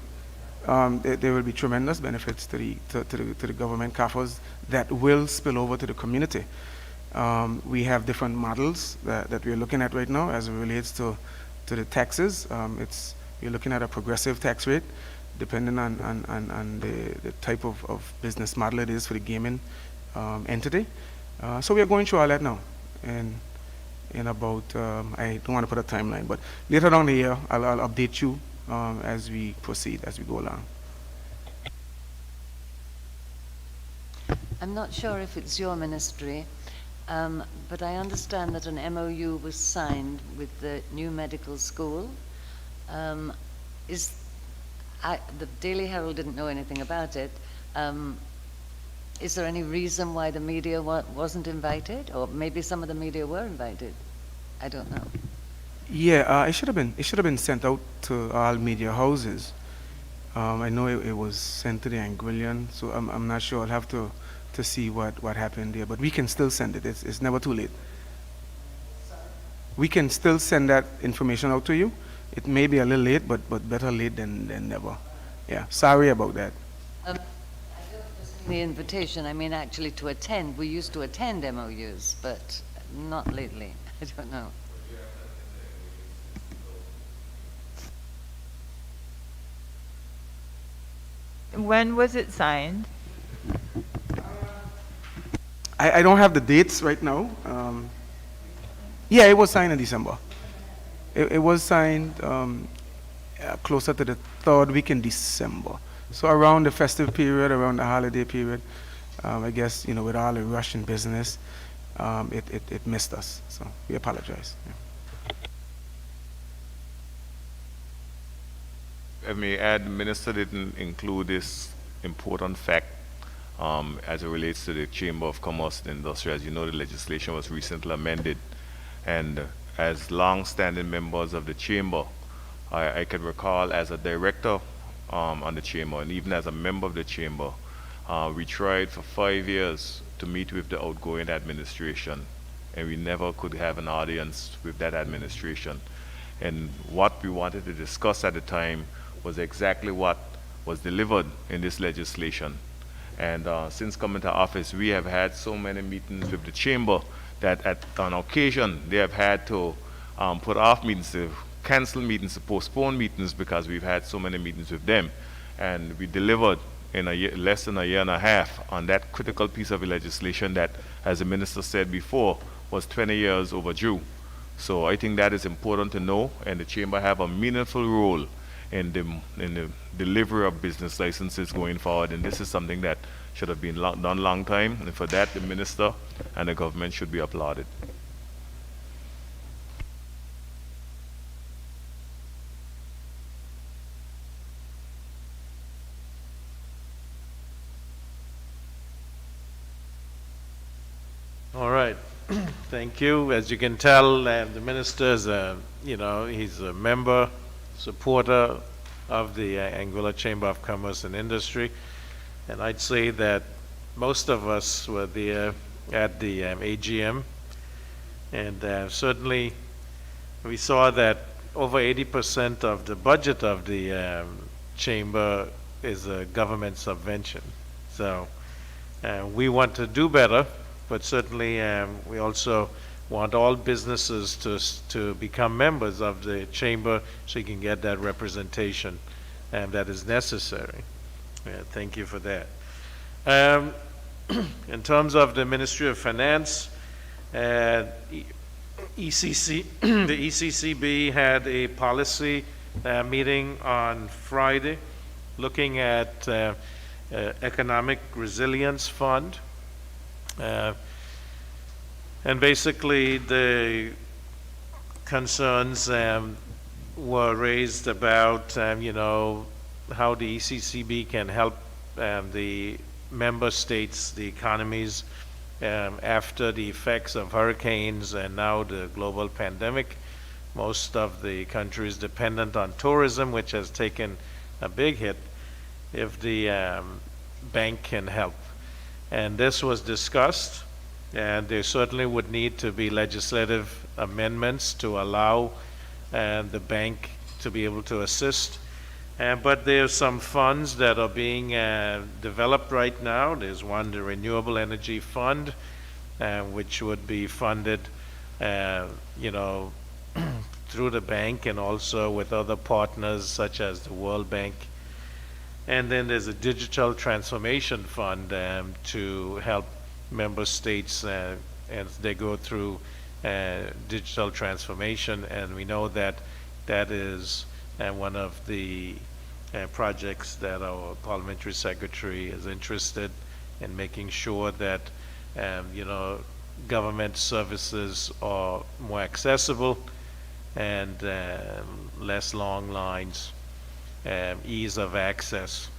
There will be tremendous benefits to the government coffers that will spill over to the community. We have different models that we are looking at right now as it relates to to the taxes. You're looking at a progressive tax rate, depending on the type of business model it is for the gaming entity. So we are going through all that now. And in about, I don't want to put a timeline, but later down the year, I'll update you as we proceed, as we go along. I'm not sure if it's your ministry, but I understand that an MOU was signed with the new medical school. The Daily Herald didn't know anything about it. Is there any reason why the media wasn't invited? Or maybe some of the media were invited? I don't know. Yeah, it should have been sent out to all media houses. I know it was sent to the Anguillian, so I'm not sure. I'll have to see what happened there. But we can still send it. It's never too late. We can still send that information out to you. It may be a little late, but better late than never. Yeah, sorry about that. I don't just mean the invitation. I mean actually to attend. We used to attend MOUs, but not lately. I don't know. When was it signed? I don't have the dates right now. Yeah, it was signed in December. It was signed closer to the third week in December. So around the festive period, around the holiday period, I guess, with all the rush in business, it missed us. So we apologize. Yeah. I may add, the minister didn't include this important fact as it relates to the Chamber of Commerce and Industry. As you know, the legislation was recently amended, and as long-standing members of the Chamber, I can recall as a director on the Chamber, and even as a member of the Chamber, we tried for 5 years to meet with the outgoing administration, and we never could have an audience with that administration. And what we wanted to discuss at the time was exactly what was delivered in this legislation. And since coming to office, we have had so many meetings with the Chamber that on occasion they have had to put off meetings, to cancel meetings, to postpone meetings, because we've had so many meetings with them. And we delivered in less than a year and a half on that critical piece of legislation that, as the minister said before, was 20 years overdue. So I think that is important to know, and the Chamber have a meaningful role in the delivery of business licenses going forward, and this is something that should have been done long time, and for that the minister and the government should be applauded. All right. Thank you. As you can tell, the minister is he's a member, supporter of the Anguilla Chamber of Commerce and Industry. And I'd say that most of us were there at the AGM. And certainly we saw that over 80% of the budget of the chamber is a government subvention. So we want to do better, but certainly we also want all businesses to become members of the chamber so you can get that representation that is necessary. Thank you for that. In terms of the Ministry of Finance, ECC, the ECCB had a policy meeting on Friday looking at Economic Resilience Fund. And basically the concerns were raised about how the ECCB can help the member states, the economies, after the effects of hurricanes and now the global pandemic. Most of the countries dependent on tourism, which has taken a big hit, if the bank can help. And this was discussed, and there certainly would need to be legislative amendments to allow the bank to be able to assist. But there are some funds that are being developed right now. There's one, the Renewable Energy Fund, which would be funded, through the bank and also with other partners such as the World Bank. And then there's a digital transformation fund to help member states as they go through digital transformation. And we know that that is one of the projects that our parliamentary secretary is interested in, making sure that government services are more accessible and less long lines, ease of access.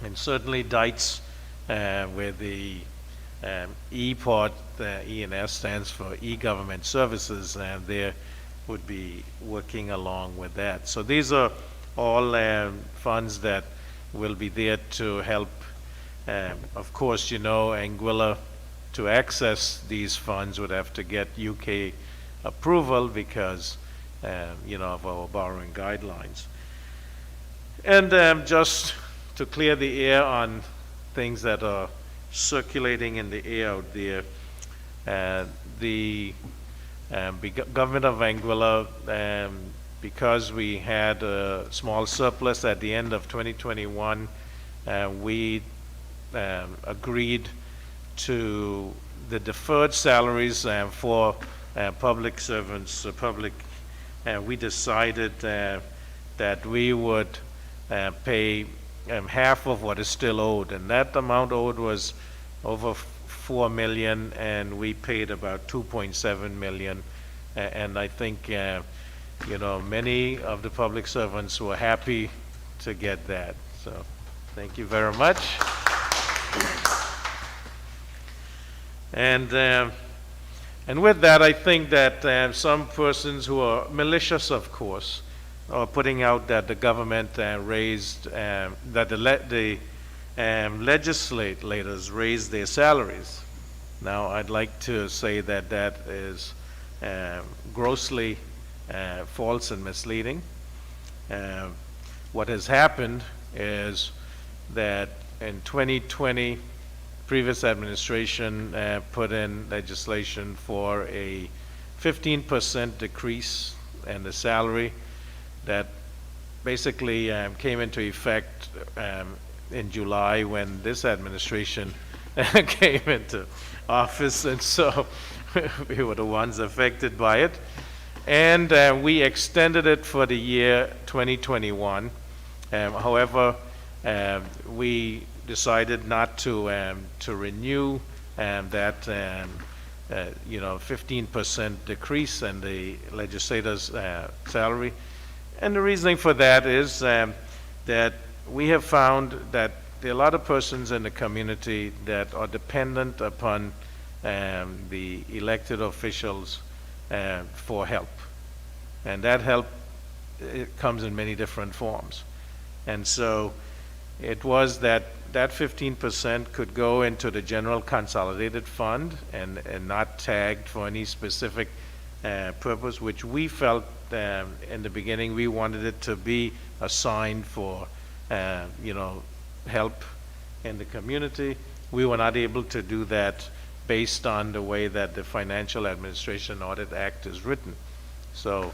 And certainly DITES, where the E part, E&S stands for e-government services, and they would be working along with that. So these are all funds that will be there to help. Of course, Anguilla, to access these funds, would have to get UK approval because of our borrowing guidelines. And just to clear the air on things that are circulating in the air out there, the government of Anguilla, because we had a small surplus at the end of 2021, we agreed to the deferred salaries for public servants. We decided that we would pay half of what is still owed, and that amount owed was over 4 million, and we paid about 2.7 million. And I think many of the public servants were happy to get that. So thank you very much. And with that, I think that some persons who are malicious, of course, are putting out that the government raised, that the legislators raised their salaries. Now, I'd like to say that that is grossly false and misleading. What has happened is that in 2020, previous administration put in legislation for a 15% decrease in the salary that basically came into effect in July when this administration came into office, and so we were the ones affected by it. And we extended it for the year 2021. However, we decided not to renew that 15% decrease in the legislators' salary. And the reasoning for that is that we have found that there are a lot of persons in the community that are dependent upon the elected officials for help. And that help, it comes in many different forms. And so it was that 15% could go into the general consolidated fund and not tagged for any specific purpose, which we felt in the beginning we wanted it to be assigned for help in the community. We were not able to do that based on the way that the Financial Administration Audit Act is written. So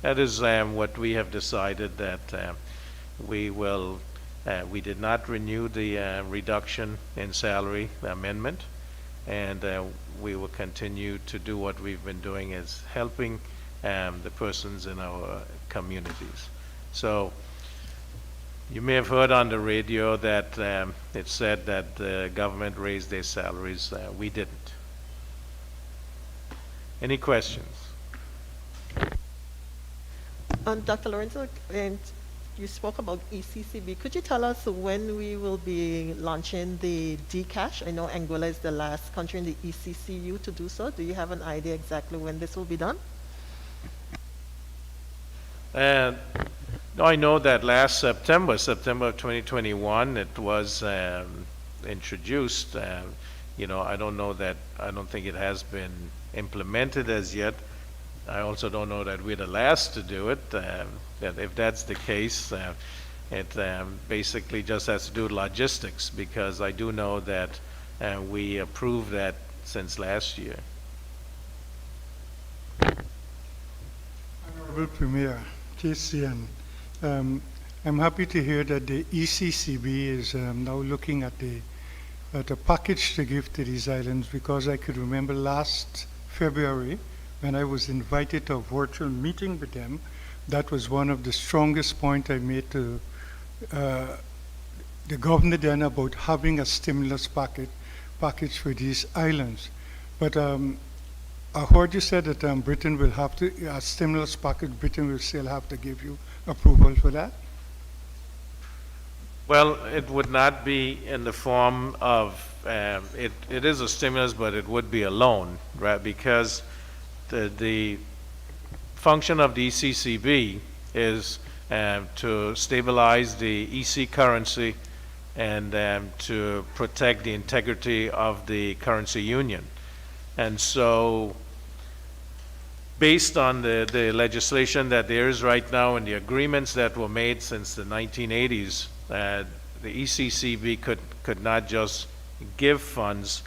that is what we have decided, that we did not renew the reduction in salary, the amendment, and we will continue to do what we've been doing, is helping the persons in our communities. So you may have heard on the radio that it said that the government raised their salaries. We didn't. Any questions? Dr. Lorenzo, and you spoke about ECCB. Could you tell us when we will be launching the Dcash? I know Anguilla is the last country in the ECCU to do so. Do you have an idea exactly when this will be done? I know that last September of 2021, it was introduced. I don't know that, I don't think it has been implemented as yet. I also don't know that we're the last to do it. That if that's the case, it basically just has to do with logistics, because I do know that we approved that since last year. Honorable Honorable Premier, KCN, I'm happy to hear that the ECCB is now looking at a package to give to these islands, because I could remember last February when I was invited to a virtual meeting with them. That was one of the strongest points I made to the governor then about having a stimulus package for these islands. But I heard you said that Britain will have to, a stimulus package, Britain will still have to give you approval for that? Well, it would not be in the form of, it is a stimulus, but it would be a loan, right? Because the function of the ECCB is to stabilize the EC currency and to protect the integrity of the currency union. And so, based on the legislation that there is right now and the agreements that were made since the 1980s, the ECCB could not just give funds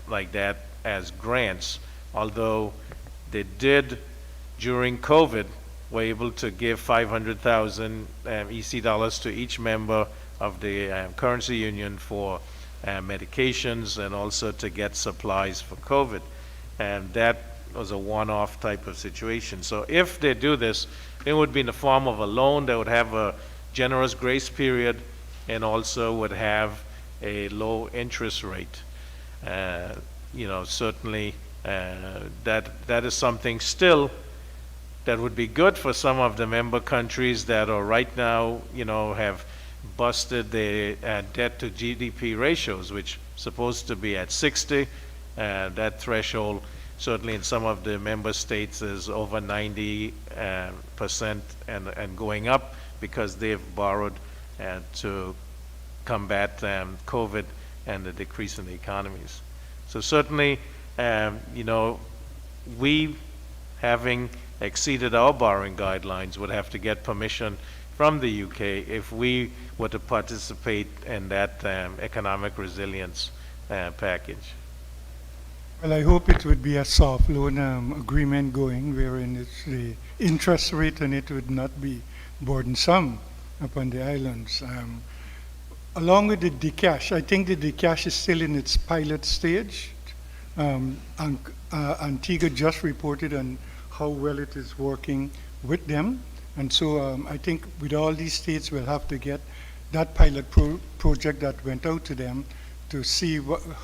like that as grants, although they did during COVID were able to give 500,000 EC dollars to each member of the currency union for medications and also to get supplies for COVID. And that was a one-off type of situation. So if they do this, it would be in the form of a loan that would have a generous grace period and also would have a low interest rate. Certainly that is something still that would be good for some of the member countries that are right now, have busted the debt to GDP ratios, which supposed to be at 60. That threshold certainly in some of the member states is over 90% and going up because they've borrowed to combat COVID and the decrease in the economies. So certainly, we, having exceeded our borrowing guidelines, would have to get permission from the UK if we were to participate in that economic resilience package. Well, I hope it would be a soft loan agreement going, wherein it's the interest rate on it would not be burdensome upon the islands. Along with the decash, I think the decash is still in its pilot stage. Antigua just reported on how well it is working with them. And so I think with all these states, we'll have to get that pilot project that went out to them to see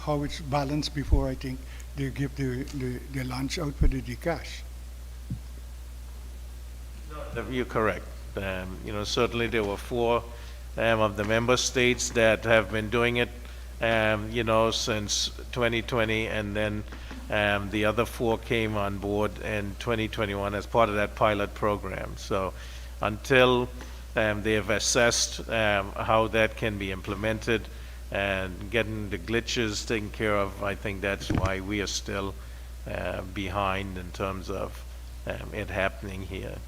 how it's balanced before I think they give the launch out for the decash. You're correct. Certainly there were 4 of the member states that have been doing it, since 2020, and then the other 4 came on board in 2021 as part of that pilot program. So until they have assessed how that can be implemented and getting the glitches taken care of, I think that's why we are still behind in terms of it happening here.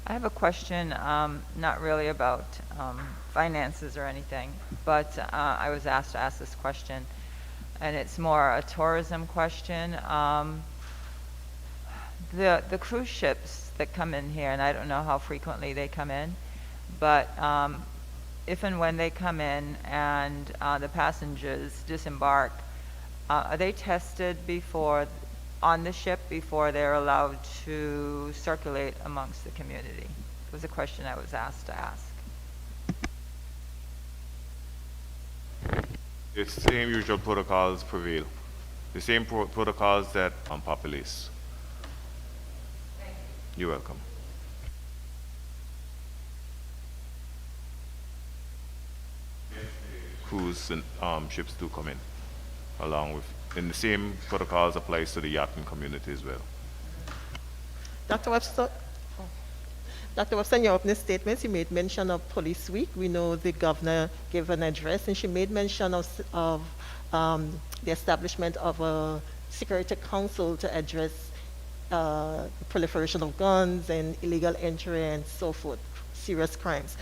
I have a question, not really about finances or anything, but I was asked to ask this question, and it's more a tourism question. The cruise ships that come in here, and I don't know how frequently they come in, but if and when they come in and the passengers disembark, are they tested on the ship before they're allowed to circulate amongst the community? It was a question I was asked to ask. The same usual protocols prevail. The same protocols that populace. You're welcome. Cruise and ships do come in, along with, and the same protocols applies to the yachting community as well. Dr. Webster, in your opening statements, you made mention of Police Week. We know the governor gave an address, and she made mention of the establishment of a security council to address proliferation of guns and illegal entry and so forth, serious crimes.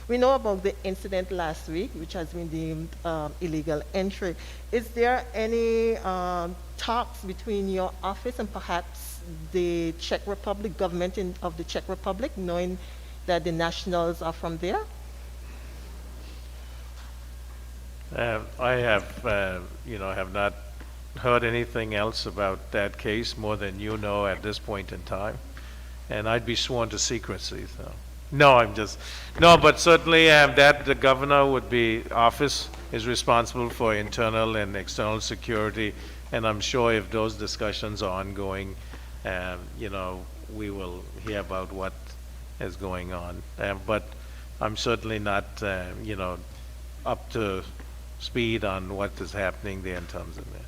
We know about the incident last week, which has been deemed illegal entry. Is there any talks between your office and perhaps the Czech Republic, government of the Czech Republic, knowing that the nationals are from there? I have not heard anything else about that case more than you know at this point in time, and I'd be sworn to secrecy. So, no, but certainly that the governor office is responsible for internal and external security, and I'm sure if those discussions are ongoing, we will hear about what is going on. But I'm certainly not, up to speed on what is happening there in terms of that.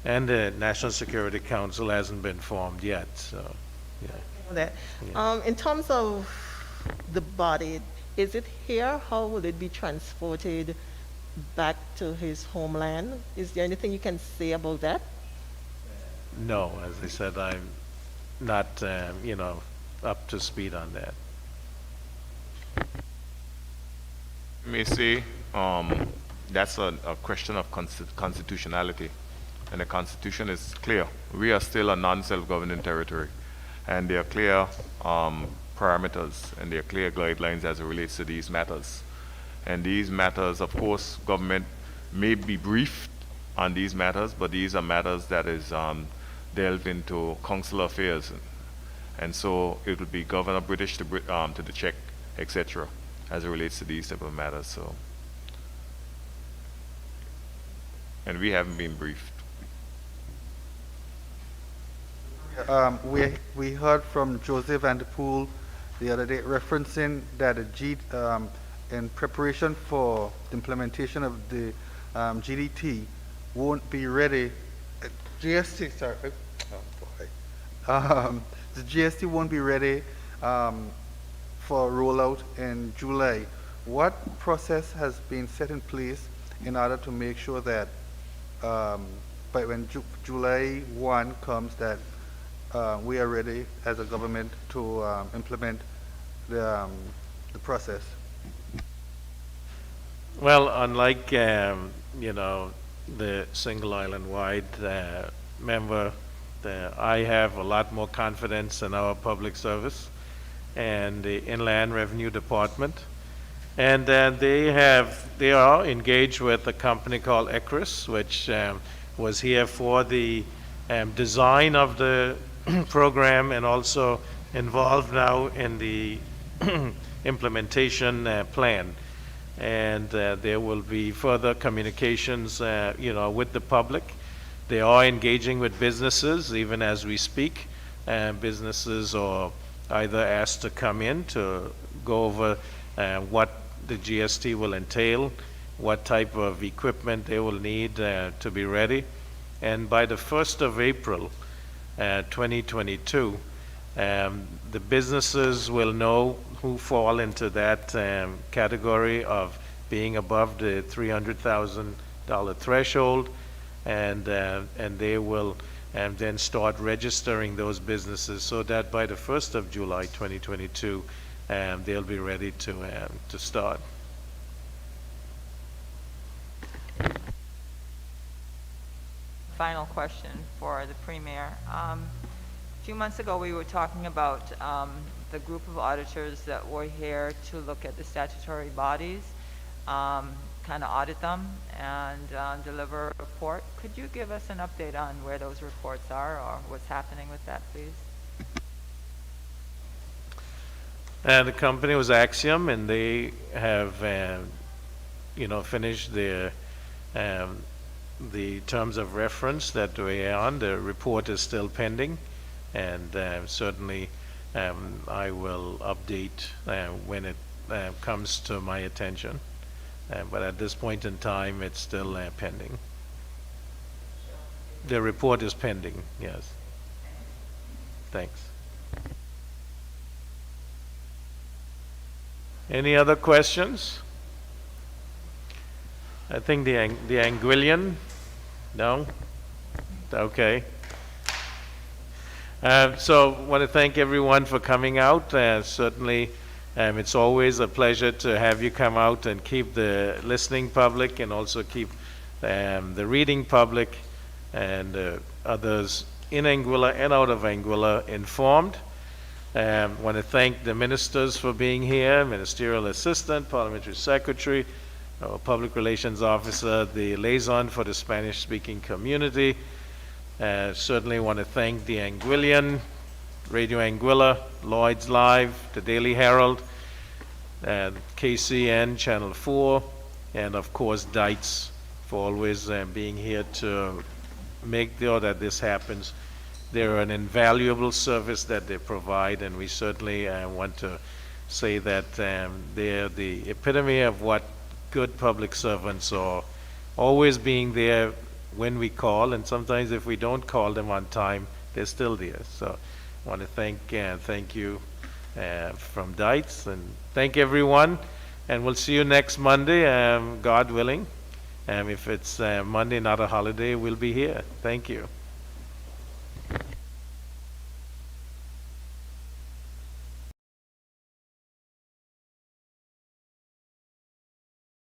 And the National Security Council hasn't been formed yet, so, yeah. That. Yeah. In terms of the body, is it here? How will it be transported back to his homeland? Is there anything you can say about that? No, as I said, I'm not, up to speed on that. May say, that's a question of constitutionality, and the Constitution is clear. We are still a non-self-governing territory, and there are clear parameters and there are clear guidelines as it relates to these matters. And these matters, of course, government may be briefed on these matters, but these are matters that is delved into consular affairs, and so it would be Governor British to the Czech, etc., as it relates to these type of matters. So, and we haven't been briefed. We heard from Joseph Van der Poel the other day referencing that in preparation for the implementation of the GDT won't be ready. GST, sorry. Oh boy. The GST won't be ready for rollout in July. What process has been set in place in order to make sure that by when July 1 comes that we are ready as a government to implement the process? Well, unlike, the single island-wide member, I have a lot more confidence in our public service and the Inland Revenue Department. And they are engaged with a company called ECRIS, which was here for the design of the program and also involved now in the implementation plan. And there will be further communications, with the public. They are engaging with businesses even as we speak. Businesses are either asked to come in to go over what the GST will entail, what type of equipment they will need to be ready. And by the 1st of April, 2022, the businesses will know who fall into that category of being above the $300,000 threshold, and they will then start registering those businesses so that by the 1st of July 2022, they'll be ready to start. Final question for the Premier. A few months ago, we were talking about the group of auditors that were here to look at the statutory bodies, kind of audit them and deliver a report. Could you give us an update on where those reports are or what's happening with that, please? The company was Axiom, and they have, finished their the terms of reference that we're on. The report is still pending, and certainly I will update when it comes to my attention. But at this point in time, it's still pending. The report is pending, yes. Thanks. Any other questions? I think the Anguillian? No? Okay. So I want to thank everyone for coming out. Certainly, it's always a pleasure to have you come out and keep the listening public and also keep the reading public and others in Anguilla and out of Anguilla informed. Want to thank the ministers for being here, Ministerial Assistant, Parliamentary Secretary, our Public Relations Officer, the liaison for the Spanish-speaking community. Certainly want to thank the Anguillian, Radio Anguilla, Lloyd's Live, the Daily Herald, KCN, Channel 4, and of course Dites for always being here to make sure that this happens. They're an invaluable service that they provide, and we certainly want to say that they're the epitome of what good public servants are, always being there when we call, and sometimes if we don't call them on time, they're still there. So I want to thank you from Dites, and thank everyone, and we'll see you next Monday, God willing. If it's Monday, not a holiday, we'll be here. Thank you.